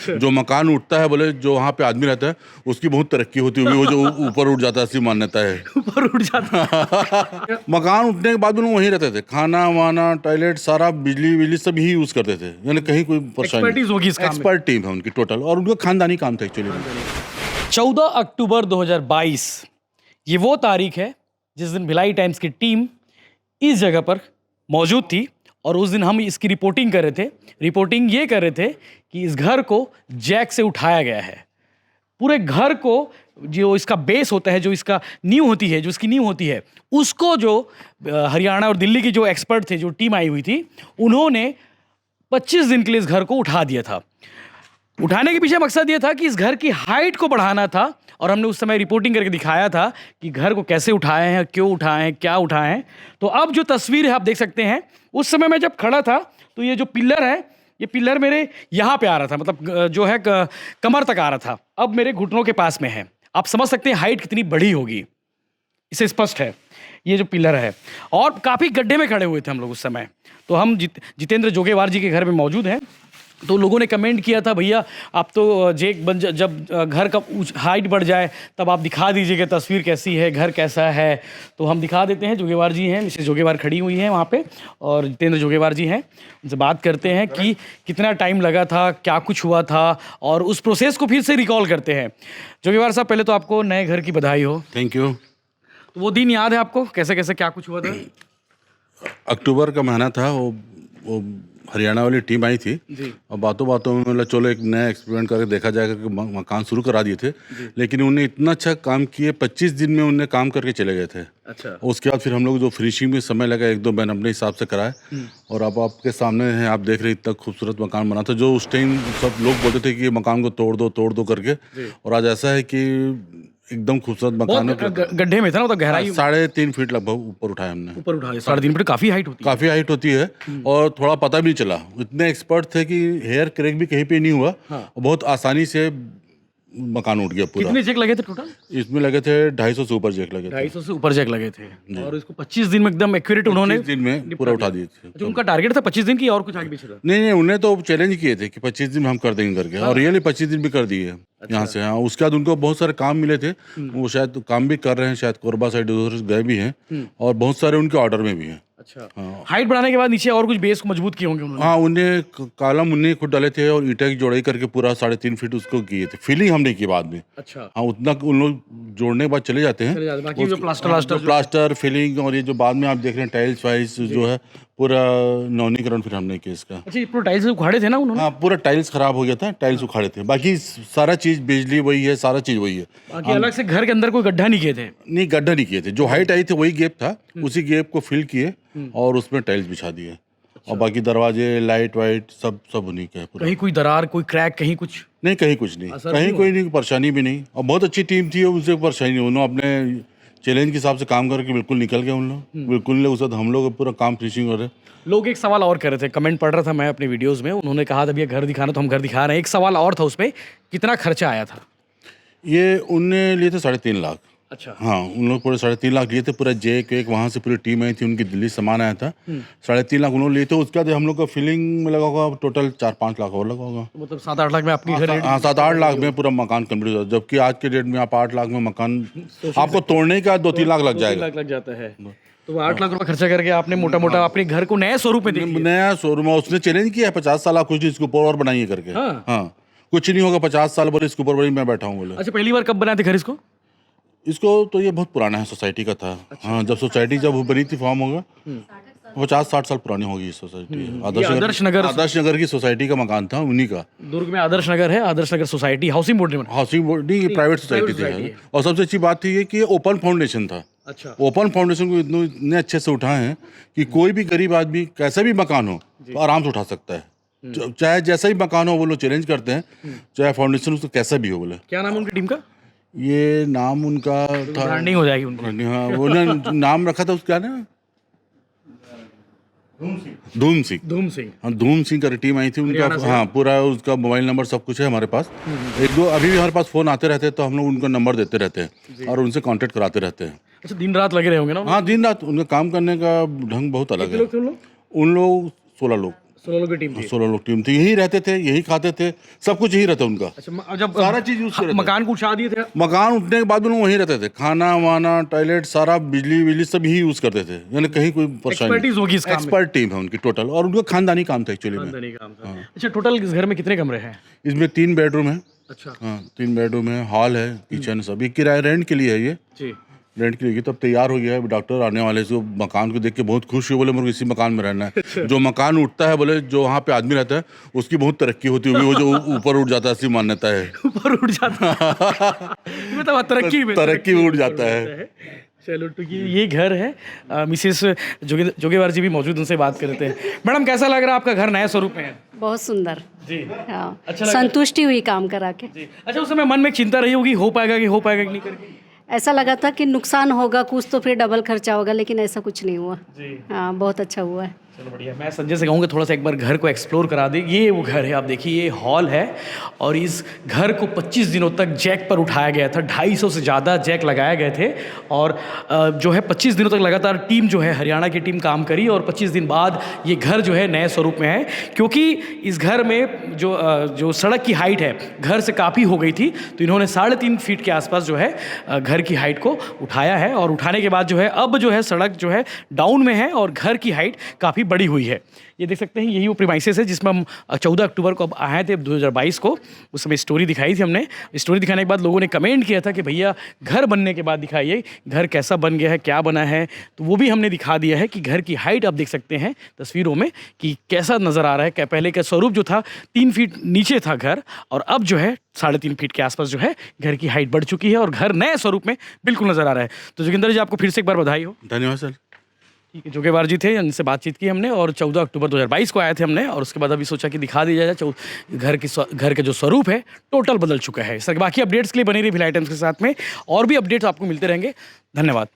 जो मकान उठता है बोले जो वहाँ पे आदमी रहता है उसकी बहुत तरक्की होती है, वो जो ऊपर उठ जाता है, ऐसी मान्यता है। ऊपर उठ जाता है। मकान उठने के बाद भी लोग वहीं रहते थे, खाना वाना टॉयलेट सारा बिजली बिजली सब ही यूज करते थे, यानी कहीं कोई परेशानी एक्सपर्टीज होगी इस काम में। एक्सपर्ट टीम है उनकी टोटल, और उनका खानदानी काम था एक्चुअली। 14 अक्टूबर 2022 ये वो तारीख है जिस दिन भिलाई टाइम्स की टीम इस जगह पर मौजूद थी, और उस दिन हम इसकी रिपोर्टिंग कर रहे थे। रिपोर्टिंग ये कर रहे थे कि इस घर को जैक से उठाया गया है। पूरे घर को, जो इसका बेस होता है, जो इसका नींव होती है, जो इसकी नींव होती है, उसको जो हरियाणा और दिल्ली की जो एक्सपर्ट थे, जो टीम आई हुई थी, उन्होंने 25 दिन के लिए इस घर को उठा दिया था। उठाने के पीछे मकसद ये था कि इस घर की हाइट को बढ़ाना था, और हमने उस समय रिपोर्टिंग करके दिखाया था कि घर को कैसे उठाए हैं, क्यों उठाए हैं, क्या उठाए हैं। तो अब जो तस्वीर है आप देख सकते हैं, उस समय मैं जब खड़ा था तो ये जो पिलर है, ये पिलर मेरे यहाँ पे आ रहा था, मतलब जो है कमर तक आ रहा था, अब मेरे घुटनों के पास में है। आप समझ सकते हैं हाइट कितनी बड़ी होगी, इससे स्पष्ट है ये जो पिलर है। और काफ़ी गड्ढे में खड़े हुए थे हम लोग उस समय। तो हम जितेंद्र जोगेवार जी के घर में मौजूद हैं। तो लोगों ने कमेंट किया था, भैया आप तो जेक बन जब घर का हाइट बढ़ जाए तब आप दिखा दीजिएगा तस्वीर कैसी है, घर कैसा है। तो हम दिखा देते हैं। जोगेवार जी हैं, मिसेस जोगेवार खड़ी हुई हैं वहाँ पे, और जितेंद्र जोगेवार जी हैं। उनसे बात करते हैं कि कितना टाइम लगा था, क्या कुछ हुआ था, और उस प्रोसेस को फिर से रिकॉल करते हैं। जोगेवार साहब, पहले तो आपको नए घर की बधाई हो। Thank you. तो वो दिन याद है आपको, कैसे कैसे क्या कुछ हुआ था? अक्टूबर का महीना था, वो हरियाणा वाली टीम आई थी, और बातों बातों में मतलब चलो एक नया एक्सपेरिमेंट करके देखा जाएगा कि मकान शुरू करा दिए थे। लेकिन उन्हें इतना अच्छा काम किए, 25 दिन में उन्हें काम करके चले गए थे। अच्छा। उसके बाद फिर हम लोग जो फिनिशिंग में समय लगा, एक दो मैंने अपने हिसाब से कराए, और अब आपके सामने है, आप देख रहे इतना खूबसूरत मकान बना था। जो उस टाइम सब लोग बोलते थे कि ये मकान को तोड़ दो करके, और आज ऐसा है कि एकदम खूबसूरत मकान है। गड्ढे में था ना, तो गहराई 3.5 फीट लगभग ऊपर उठाया हमने। ऊपर उठा 3.5 फीट, काफी हाइट होती है। काफी हाइट होती है, और थोड़ा पता भी नहीं चला। इतने एक्सपर्ट थे कि हेयर क्रैक भी कहीं पे नहीं हुआ। और बहुत आसानी से मकान उठ गया पूरा। कितने जैक लगे थे टोटल? इसमें लगे थे 250 से ऊपर जैक लगे थे। 250 से ऊपर जैक लगे थे, और इसको 25 दिन में एकदम एक्यूरेट उन्होंने 25 दिन में पूरा उठा दिए थे। जो उनका टारगेट था 25 दिन की, और कुछ आगे पीछे था? नहीं, उन्हें तो चैलेंज किए थे कि 25 दिन में हम कर देंगे करके, और रियली 25 दिन भी कर दिए यहाँ से। हाँ, उसके बाद उनको बहुत सारे काम मिले थे, वो शायद काम भी कर रहे हैं, शायद कोरबा साइड उधर गए भी हैं, और बहुत सारे उनके ऑर्डर में भी हैं। अच्छा। हाइट बढ़ाने के बाद नीचे और कुछ बेस को मजबूत किए होंगे उन्होंने? हाँ, उन्हें कॉलम उन्हें खुद डाले थे, और ईंटा की जोड़ाई करके पूरा 3.5 फीट उसको किए थे। फिलिंग हमने की बाद में। अच्छा। हाँ, उतना उन लोग जोड़ने के बाद चले जाते हैं। बाकी जो प्लास्टर फिलिंग, और ये जो बाद में आप देख रहे हैं टाइल्स वाइल्स जो है, पूरा नवीनीकरण फिर हमने किया इसका। अच्छा, ये पूरा टाइल्स उखाड़े थे ना उन्होंने? हाँ, पूरा टाइल्स खराब हो गया था, टाइल्स उखाड़े थे। बाकी सारा चीज, बिजली वही है, सारा चीज वही है। बाकी अलग से घर के अंदर कोई गड्ढा नहीं किए थे? नहीं, गड्ढा नहीं किए थे। जो हाइट आई थी वही गैप था, उसी गैप को फिल किए और उसमें टाइल्स बिछा दिए। और बाकी दरवाजे, लाइट वाइट सब उन्हीं का है पूरा। कहीं कोई दरार, कोई क्रैक, कहीं कुछ नहीं, कहीं कुछ नहीं, कहीं कोई नहीं, परेशानी भी नहीं। और बहुत अच्छी टीम थी, उनसे परेशानी नहीं। उन्होंने अपने चैलेंज के हिसाब से काम करके बिल्कुल निकल गए उन लोग, बिल्कुल। उस वक्त हम लोग पूरा काम फिनिशिंग हो रहे। लोग एक सवाल और कर रहे थे, कमेंट पढ़ रहा था मैं अपनी वीडियोस में, उन्होंने कहा था भैया घर दिखाना, तो हम घर दिखा रहे हैं। एक सवाल और था उसमें, कितना खर्चा आया था? ये उनने लिए थे 3.5 लाख। अच्छा। हाँ, उन लोग पूरे 3.5 लाख लिए थे। पूरा जेक वेक वहाँ से पूरी टीम आई थी, उनकी दिल्ली सामान आया था। 3.5 लाख उन्होंने लिए थे। उसके बाद हम लोग का फिलिंग में लगा होगा टोटल 4-5 लाख और लगा होगा। मतलब 7-8 लाख में आपकी घर? हाँ, 7-8 लाख में पूरा मकान कंप्लीट हो, जबकि आज के डेट में आप 8 लाख में मकान आपको तोड़ने का 2-3 लाख लग जाएगा। लग जाता है। तो 8 लाख रुपए खर्चा करके आपने मोटा मोटा अपने घर को नए स्वरूप में देखिए। नया शोरूम उसने चैलेंज किया है, 50 साल आप कुछ इसके ऊपर और बनाइए करके। हाँ, कुछ नहीं होगा, 50 साल बोले इसके ऊपर बड़ी मैं बैठा हूँ बोले। अच्छा, पहली बार कब बनाए थे घर इसको? इसको तो ये बहुत पुराना है, सोसाइटी का था। अच्छा। हाँ, जब सोसाइटी जब बनी थी, फॉर्म होगा 50-60 साल पुरानी होगी ये सोसाइटी। आदर्श नगर की सोसाइटी का मकान था, उन्हीं का। दुर्ग में आदर्श नगर है, Adarsh Nagar society housing board नहीं, प्राइवेट सोसाइटी थी। और सबसे अच्छी बात थी ये कि ओपन फाउंडेशन था। अच्छा। ओपन फाउंडेशन को इतने अच्छे से उठाए हैं कि कोई भी गरीब आदमी कैसा भी मकान हो तो आराम से उठा सकता है। चाहे जैसा ही मकान हो, वो लोग चैलेंज करते हैं, चाहे फाउंडेशन उसको कैसा भी हो बोले। क्या नाम है उनकी टीम का? ये नाम उनका था, ब्रांडिंग हो जाएगी उनकी। हाँ, उन्होंने नाम रखा था उसका ना, धूम सिंह। हाँ, धूम सिंह का टीम आई थी उनका। हाँ, पूरा उसका मोबाइल नंबर सब कुछ है हमारे पास। एक दो अभी भी हमारे पास फोन आते रहते हैं, तो हम लोग उनका नंबर देते रहते हैं और उनसे कांटेक्ट कराते रहते हैं। अच्छा, दिन रात लगे रहे होंगे ना? हाँ, दिन रात। उनका काम करने का ढंग बहुत अलग है। उन लोग 16 लोग। 16 लोगों की टीम थी। 16 लोग टीम थी, यही रहते थे, यही खाते थे, सब कुछ यही रहता उनका। अच्छा, जब सारा चीज यूज करते थे। मकान को उठा दिए थे, मकान उठने के बाद भी लोग वहीं रहते थे, खाना वाना टॉयलेट सारा बिजली बिजली सब यही यूज करते थे, यानी कहीं कोई परेशानी एक्सपर्टीज होगी इस काम में। एक्सपर्ट टीम है उनकी टोटल, और उनका खानदानी काम था एक्चुअली में। खानदानी काम था। अच्छा, टोटल इस घर में कितने कमरे हैं? इसमें 3 बेडरूम है। अच्छा हाँ, 3 बेडरूम है, हॉल है, किचन, सभी किराए रेंट के लिए है ये, जी। रेंट के लिए। तब तैयार हो गया है, डॉक्टर आने वाले से मकान को देख के बहुत खुश हुए, बोले मेरे को इसी मकान में रहना है। जो मकान उठता है, बोले जो वहाँ पे आदमी रहता है उसकी बहुत तरक्की होती होगी, वो जो ऊपर उठ जाता है, ऐसी मान्यता है। ऊपर उठ जाता है। मतलब तरक्की में उठ जाता है। चलो तो ये घर है। मिसेस जोगेवार जी भी मौजूद, उनसे बात करते हैं। मैडम, कैसा लग रहा है आपका घर नए स्वरूप में है? बहुत सुंदर। जी। हाँ, अच्छा लगा? संतुष्टि हुई काम करा के। जी। अच्छा, उस समय मन में चिंता रही होगी, हो पाएगा कि नहीं करके? ऐसा लगा था कि नुकसान होगा कुछ, तो फिर डबल खर्चा होगा, लेकिन ऐसा कुछ नहीं हुआ। जी। हाँ, बहुत अच्छा हुआ है। चलो बढ़िया। मैं संजय से कहूँगा थोड़ा सा एक बार घर को एक्सप्लोर करा दे। ये वो घर है, आप देखिए, ये हॉल है, और इस घर को 25 दिनों तक जैक पर उठाया गया था। 250 से ज़्यादा जैक लगाए गए थे, और जो है 25 दिनों तक लगातार टीम जो है, हरियाणा की टीम काम करी, और 25 दिन बाद ये घर जो है नए स्वरूप में है। क्योंकि इस घर में जो सड़क की हाइट है घर से काफ़ी हो गई थी, तो इन्होंने 3.5 फीट के आसपास जो है घर की हाइट को उठाया है, और उठाने के बाद जो है अब जो है सड़क जो है डाउन में है, और घर की हाइट काफ़ी बड़ी हुई है। ये देख सकते हैं, यही वो प्रीमाइसेस है जिसमें हम 14 अक्टूबर को अब आए थे 2022 को। उस समय स्टोरी दिखाई थी हमने। स्टोरी दिखाने के बाद लोगों ने कमेंट किया था कि भैया घर बनने के बाद दिखाइए घर कैसा बन गया है, क्या बना है। तो वो भी हमने दिखा दिया है कि घर की हाइट आप देख सकते हैं तस्वीरों में कि कैसा नज़र आ रहा है। क्या पहले का स्वरूप जो था 3 फीट नीचे था घर, और अब जो है 3.5 फीट के आसपास जो है घर की हाइट बढ़ चुकी है, और घर नए स्वरूप में बिल्कुल नज़र आ रहा है। तो जोगिंदर जी, आपको फिर से एक बार बधाई हो। धन्यवाद सर। ठीक है, जोगेवार जी थे, उनसे बातचीत की हमने, और 14 अक्टूबर 2022 को आए थे हमने, और उसके बाद अभी सोचा कि दिखा दिया जाए घर का जो स्वरूप है टोटल बदल चुका है। सर, बाकी अपडेट्स के लिए बनी रही भिलाई टाइम्स के साथ में, और भी अपडेट्स आपको मिलते रहेंगे। धन्यवाद।